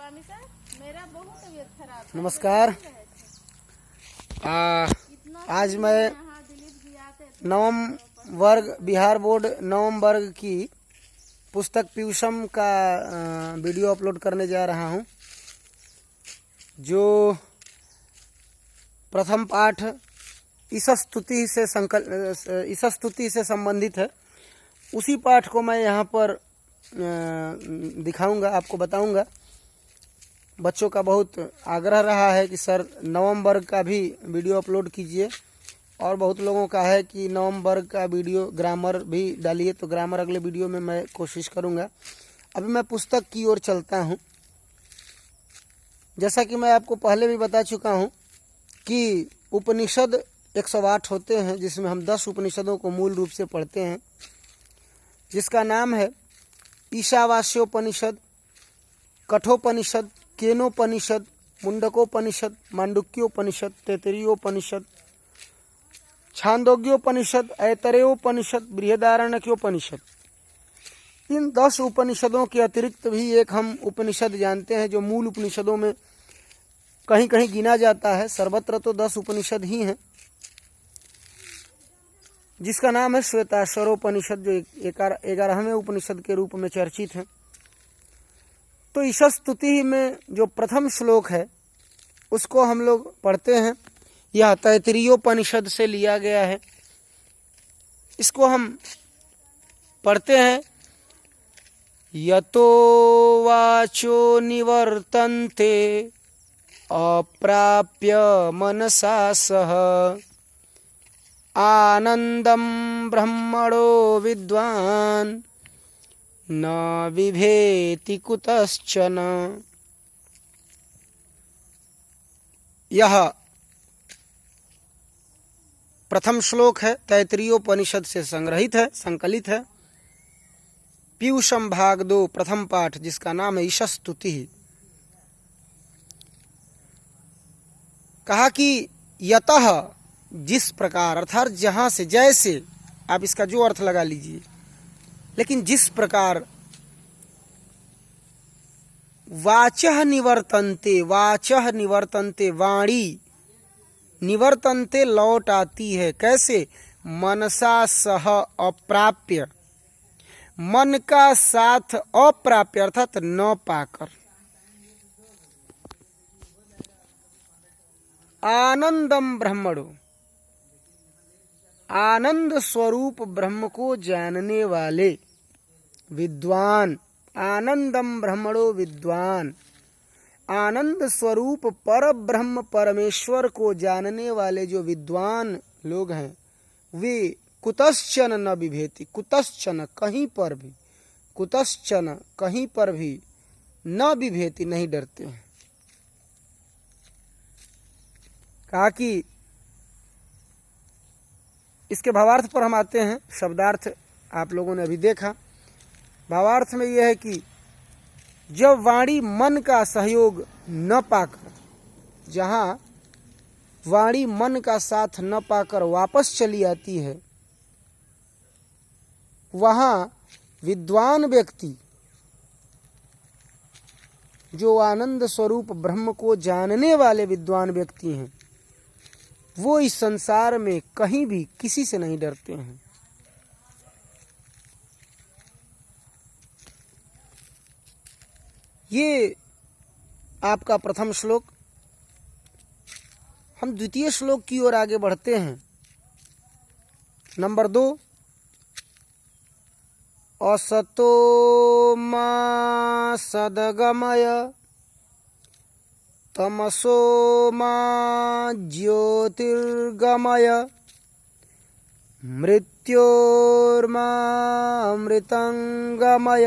स्वामी sir मेरा बहुत तबीयत खराब है। नमस्कार। आज मैं नवम वर्ग बिहार बोर्ड नवम वर्ग की पुस्तक पीयूषम का वीडियो अपलोड करने जा रहा हूं, जो प्रथम पाठ ईश स्तुति से संबंधित है। उसी पाठ को मैं यहाँ पर दिखाऊंगा, आपको बताऊंगा। बच्चों का बहुत आग्रह रहा है कि सर नवम वर्ग का भी वीडियो अपलोड कीजिए, और बहुत लोगों का है कि नवम वर्ग का वीडियो ग्रामर भी डालिए, तो ग्रामर अगले वीडियो में मैं कोशिश करूंगा। अभी मैं पुस्तक की ओर चलता हूं। जैसा कि मैं आपको पहले भी बता चुका हूं कि उपनिषद 108 होते हैं, जिसमें हम 10 उपनिषदों को मूल रूप से पढ़ते हैं, जिसका नाम है ईशावास्योपनिषद, कठोपनिषद, केनोपनिषद, मुंडकोपनिषद, मांडुक्योपनिषद, तैत्तिरीयोपनिषद, छांदोग्योपनिषद, ऐतरेयोपनिषद, बृहदारण्यकोपनिषद। इन 10 उपनिषदों के अतिरिक्त भी एक हम उपनिषद जानते हैं, जो मूल उपनिषदों में कहीं कहीं गिना जाता है। सर्वत्र तो 10 उपनिषद ही हैं, जिसका नाम है श्वेताश्वरोपनिषद, जो 11वें उपनिषद के रूप में चर्चित है। तो ईश स्तुति में जो प्रथम श्लोक है उसको हम लोग पढ़ते हैं। यह तैत्तिरीयोपनिषद से लिया गया है। इसको हम पढ़ते हैं। यतो वाचो निवर्तन्ते अप्राप्य मनसा सह आनंदम ब्रह्मणो विद्वान् न बिभेति कुतश्चन। यह प्रथम श्लोक है, तैत्तिरीयोपनिषद से संग्रहित है, संकलित है। पीयूषम भाग 2 प्रथम पाठ, जिसका नाम है ईश स्तुति। कहा कि यतः, जिस प्रकार, अर्थात जहां से, जैसे, आप इसका जो अर्थ लगा लीजिए, लेकिन जिस प्रकार वाचः निवर्तन्ते, वाचः निवर्तन्ते, वाणी निवर्तन्ते लौट आती है। कैसे? मनसा सह अप्राप्य, मन का साथ अप्राप्य अर्थात न पाकर। आनंदम ब्रह्मणो, आनंद स्वरूप ब्रह्म को जानने वाले विद्वान। आनंदम ब्रह्मणो विद्वान, आनंद स्वरूप पर ब्रह्म परमेश्वर को जानने वाले जो विद्वान लोग हैं, वे कुतश्चन न बिभेति, कुतश्चन कहीं पर भी, कुतश्चन कहीं पर भी, न बिभेति नहीं डरते हैं। कहा कि इसके भावार्थ पर हम आते हैं। शब्दार्थ आप लोगों ने अभी देखा। भावार्थ में यह है कि जब वाणी मन का सहयोग न पाकर, जहाँ वाणी मन का साथ न पाकर वापस चली आती है, वहाँ विद्वान व्यक्ति, जो आनंद स्वरूप ब्रह्म को जानने वाले विद्वान व्यक्ति हैं, वो इस संसार में कहीं भी किसी से नहीं डरते हैं। ये आपका प्रथम श्लोक। हम द्वितीय श्लोक की ओर आगे बढ़ते हैं। नंबर 2, असतो मा सदगमय तमसो मा ज्योतिर्गमय मृत्योर्मा अमृतंगमय।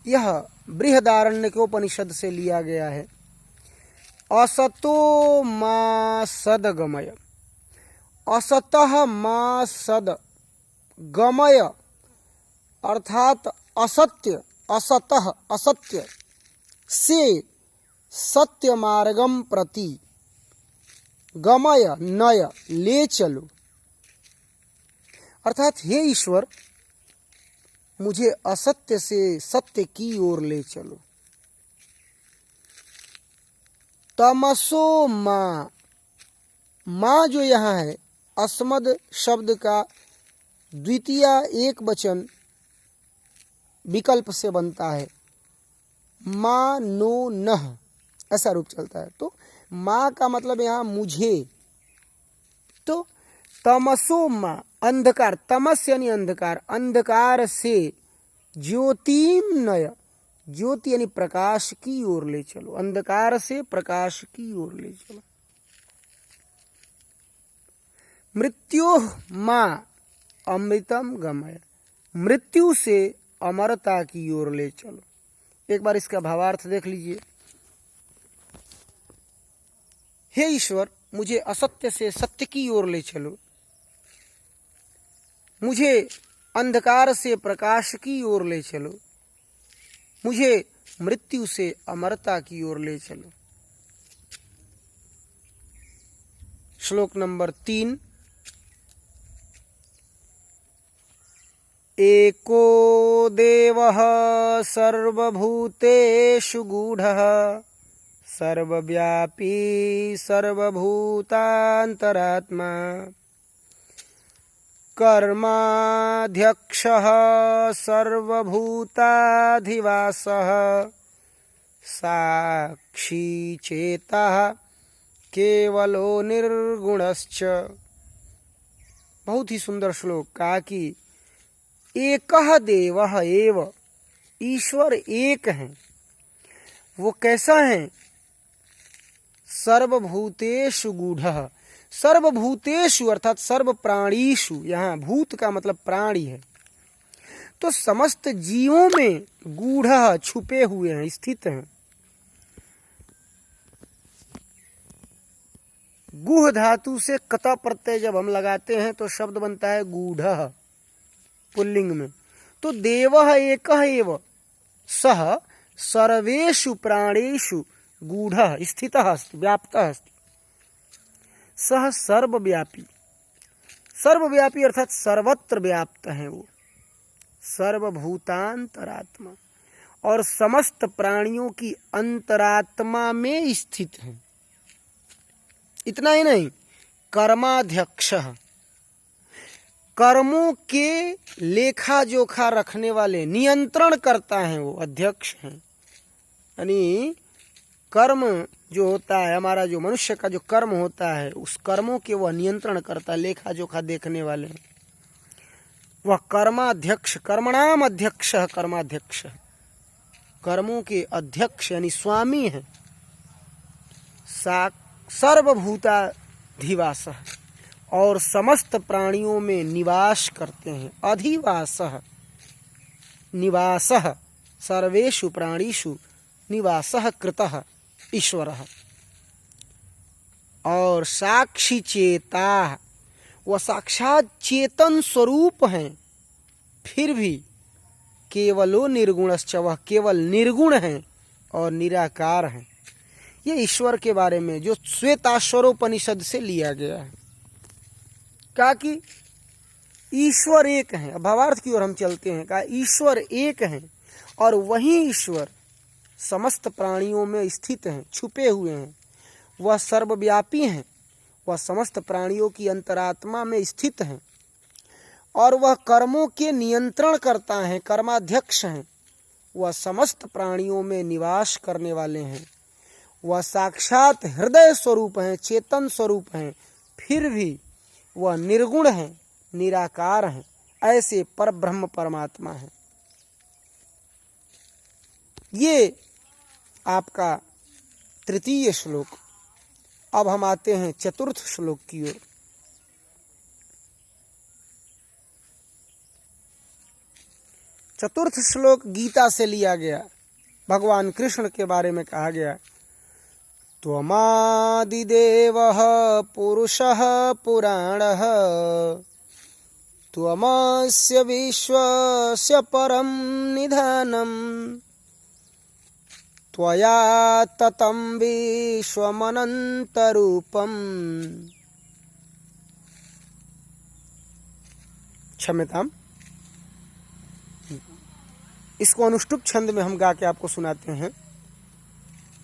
यह बृहदारण्यकोपनिषद से लिया गया है। असतो मा सदगमय, असतः मा सद गमय अर्थात असत्य, असतः असत्य से सत्य मार्गम प्रति गमय नय ले चलो। अर्थात हे ईश्वर, मुझे असत्य से सत्य की ओर ले चलो। तमसो माँ, माँ जो यहाँ है अस्मद शब्द का द्वितीय एक वचन विकल्प से बनता है, माँ नो नह, ऐसा रूप चलता है। तो माँ का मतलब यहाँ मुझे, तो तमसो माँ अंधकार, तमस यानी अंधकार, अंधकार से ज्योतिम नय, ज्योति यानी प्रकाश की ओर ले चलो, अंधकार से प्रकाश की ओर ले चलो। मृत्यो माँ अमृतम गमय, मृत्यु से अमरता की ओर ले चलो। एक बार इसका भावार्थ देख लीजिए। हे ईश्वर, मुझे असत्य से सत्य की ओर ले चलो, मुझे अंधकार से प्रकाश की ओर ले चलो, मुझे मृत्यु से अमरता की ओर ले चलो। श्लोक नंबर 3। एको देवः सर्वभूतेषु गूढः सर्वव्यापी सर्वभूतान्तरात्मा कर्माध्यक्षः सर्वभूताधिवासः साक्षी चेतः केवलो निर्गुणश्च। बहुत ही सुंदर श्लोक। कहा कि एकः देवः एव, ईश्वर एक हैं। वो कैसा है? सर्वभूतेषु गूढ़ः, सर्वभूतेषु अर्थात सर्व प्राणीषु, यहाँ भूत का मतलब प्राणी है, तो समस्त जीवों में गूढ़ः छुपे हुए हैं, स्थित हैं। गुह धातु से कता प्रत्यय जब हम लगाते हैं तो शब्द बनता है गूढ़ः पुल्लिंग में। तो देवः एकः एव सः सर्वेषु प्राणेषु गूढ़ः स्थितः अस्ति, व्याप्तः अस्ति। सः सर्वव्यापी, सर्वव्यापी अर्थात सर्वत्र व्याप्त है वो, सर्वभूतांतरात्मा, और समस्त प्राणियों की अंतरात्मा में स्थित है। इतना ही नहीं, कर्माध्यक्षः, कर्मों के लेखा जोखा रखने वाले, नियंत्रण करता है वो, अध्यक्ष हैं। यानी कर्म जो होता है, हमारा जो मनुष्य का जो कर्म होता है, उस कर्मों के वह नियंत्रण करता है, लेखा जोखा देखने वाले हैं। वह कर्माध्यक्ष, कर्मणाम अध्यक्ष, कर्माध्यक्ष, कर्मों के अध्यक्ष यानी स्वामी है। सर्वभूताधिवास, और समस्त प्राणियों में निवास करते हैं। अधिवासः, निवासः, सर्वेषु प्राणीषु निवासः कृतः ईश्वरः। और साक्षी चेता, वह साक्षात चेतन स्वरूप हैं, फिर भी केवलो निर्गुणश्च, वह केवल निर्गुण हैं और निराकार हैं। ये ईश्वर के बारे में जो श्वेताश्वरोपनिषद से लिया गया है। कहा कि ईश्वर एक है। भावार्थ की ओर हम चलते हैं। कहा ईश्वर एक है और वही ईश्वर समस्त प्राणियों में स्थित हैं, छुपे हुए हैं। वह सर्वव्यापी हैं, वह समस्त प्राणियों की अंतरात्मा में स्थित हैं, और वह कर्मों के नियंत्रण करता है, कर्माध्यक्ष हैं। वह समस्त प्राणियों में निवास करने वाले हैं। वह साक्षात हृदय स्वरूप हैं, चेतन स्वरूप हैं, फिर भी वह निर्गुण हैं, निराकार हैं। ऐसे परब्रह्म परमात्मा हैं। ये आपका तृतीय श्लोक। अब हम आते हैं चतुर्थ श्लोक की ओर। चतुर्थ श्लोक गीता से लिया गया। भगवान कृष्ण के बारे में कहा गया, त्वमादिदेवः पुरुषः पुराणः त्वमस्य विश्वस्य परं निधानम् त्वया ततं विश्वमनन्तरूपम्। क्षम्यताम्, इसको अनुष्टुप छंद में हम गा के आपको सुनाते हैं।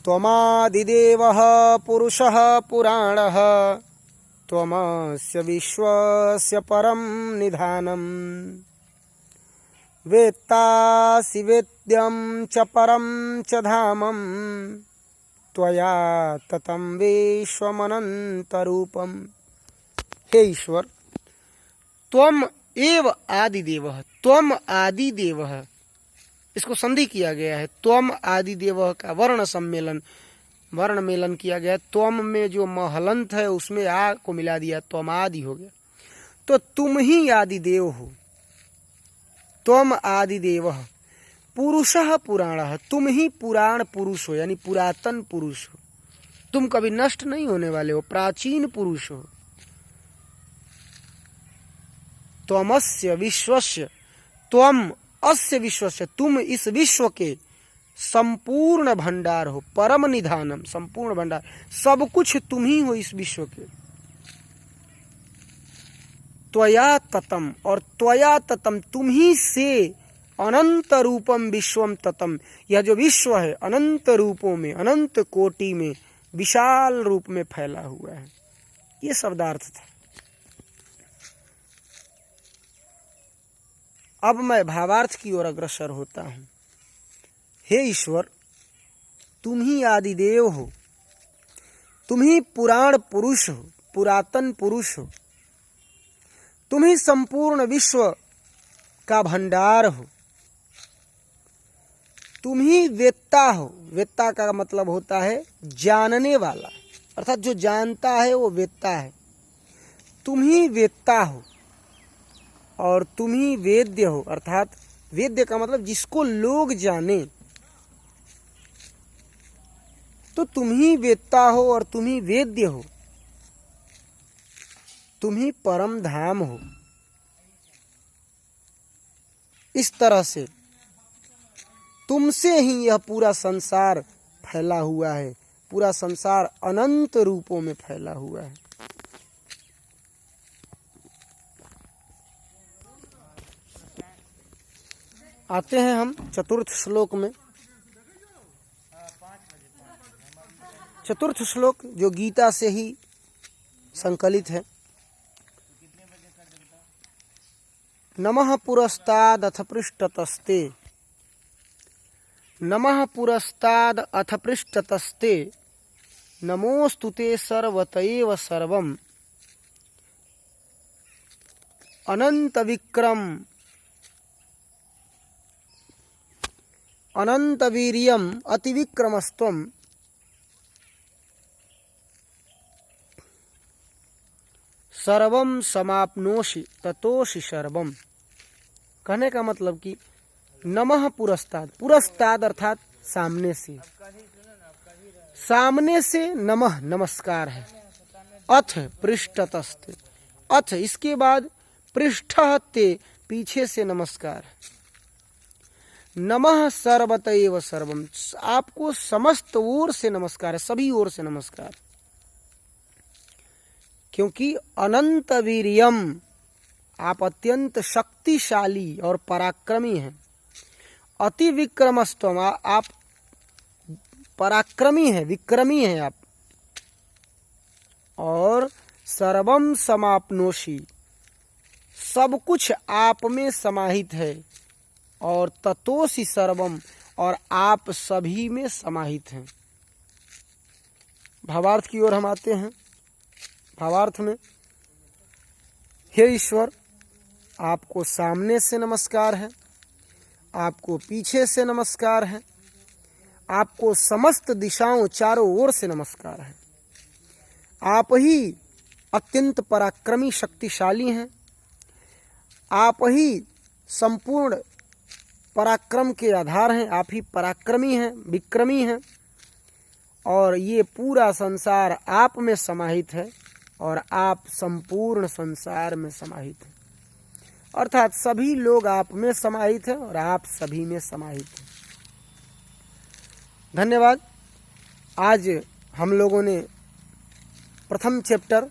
त्वमादिदेवः पुरुषः पुराणः त्वमस्य विश्वस्य परं निधानम् वेत्तासि वेद्यं च परं च धामं त्वया ततं विश्वमनन्तरूपम्। हे ईश्वर, त्वम एव आदिदेवः, त्वम आदिदेवः, इसको संधि किया गया है। त्वम आदिदेवः का वर्ण मेलन किया गया। त्वम में जो महलंत है उसमें आ को मिला दिया, त्वम आदि हो गया। तो तुम ही आदिदेव हो। त्वम आदिदेवः पुरुषः पुराणः, तुम ही पुराण पुरुष हो, यानी पुरातन पुरुष हो। तुम कभी नष्ट नहीं होने वाले हो, प्राचीन पुरुष हो। त्वमस्य विश्वस्य, त्वम अस्य विश्वस्य, तुम इस विश्व के संपूर्ण भंडार हो। परम निधानम, संपूर्ण भंडार, सब कुछ तुम ही हो इस विश्व के। त्वया ततम, और त्वया ततम, तुम ही से अनंत रूपम विश्वम ततम, यह जो विश्व है अनंत रूपों में, अनंत कोटि में, विशाल रूप में फैला हुआ है। ये शब्दार्थ था। अब मैं भावार्थ की ओर अग्रसर होता हूं। हे ईश्वर, तुम ही आदिदेव हो, तुम ही पुराण पुरुष हो, पुरातन पुरुष हो, तुम ही संपूर्ण विश्व का भंडार हो, तुम ही वेत्ता हो। वेत्ता का मतलब होता है जानने वाला, अर्थात जो जानता है वो वेत्ता है। तुम ही वेत्ता हो और तुम ही वेद्य हो, अर्थात वेद्य का मतलब जिसको लोग जाने। तो तुम ही वेत्ता हो और तुम ही वेद्य हो, तुम ही परम धाम हो। इस तरह से तुमसे ही यह पूरा संसार फैला हुआ है। पूरा संसार अनंत रूपों में फैला हुआ है। आते हैं हम चतुर्थ श्लोक में। चतुर्थ श्लोक जो गीता से ही संकलित है। नमः पुरस्ताद अथ पृष्ठतस्ते, नमः पुरस्ताद अथ पृष्ठतस्ते, नमोस्तुते सर्वतएव सर्वम्, अनंत विक्रम अनंत वीर्यम अति विक्रमस्त्वम, सर्वम समाप्नोषि ततोषि सर्वम। कहने का मतलब कि नमः पुरस्ताद, पुरस्ताद अर्थात सामने से, सामने से नमः नमस्कार है। अथ पृष्ठतस्ते, अथ इसके बाद पृष्ठते पीछे से नमस्कार है। नमः सर्वतएव सर्वम, आपको समस्त ओर से नमस्कार है, सभी ओर से नमस्कार। क्योंकि अनंत वीर्यम, आप अत्यंत शक्तिशाली और पराक्रमी हैं। अति विक्रमस्तम, आप पराक्रमी हैं, विक्रमी हैं आप। और सर्वम समाप्नोषि, सब कुछ आप में समाहित है। और ततोषि सर्वम, और आप सभी में समाहित हैं। भावार्थ की ओर हम आते हैं। भावार्थ में, हे ईश्वर, आपको सामने से नमस्कार है, आपको पीछे से नमस्कार है, आपको समस्त दिशाओं चारों ओर से नमस्कार है। आप ही अत्यंत पराक्रमी शक्तिशाली हैं। आप ही संपूर्ण पराक्रम के आधार हैं। आप ही पराक्रमी हैं, विक्रमी हैं। और ये पूरा संसार आप में समाहित है और आप संपूर्ण संसार में समाहित हैं। अर्थात सभी लोग आप में समाहित हैं और आप सभी में समाहित हैं। धन्यवाद। आज हम लोगों ने प्रथम चैप्टर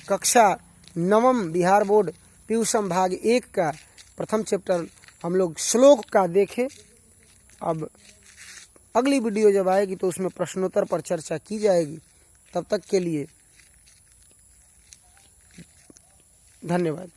कक्षा 9 बिहार बोर्ड ट्यूशन भाग 1 का प्रथम चैप्टर हम लोग श्लोक का देखे। अब अगली वीडियो जब आएगी तो उसमें प्रश्नोत्तर पर चर्चा की जाएगी। तब तक के लिए धन्यवाद।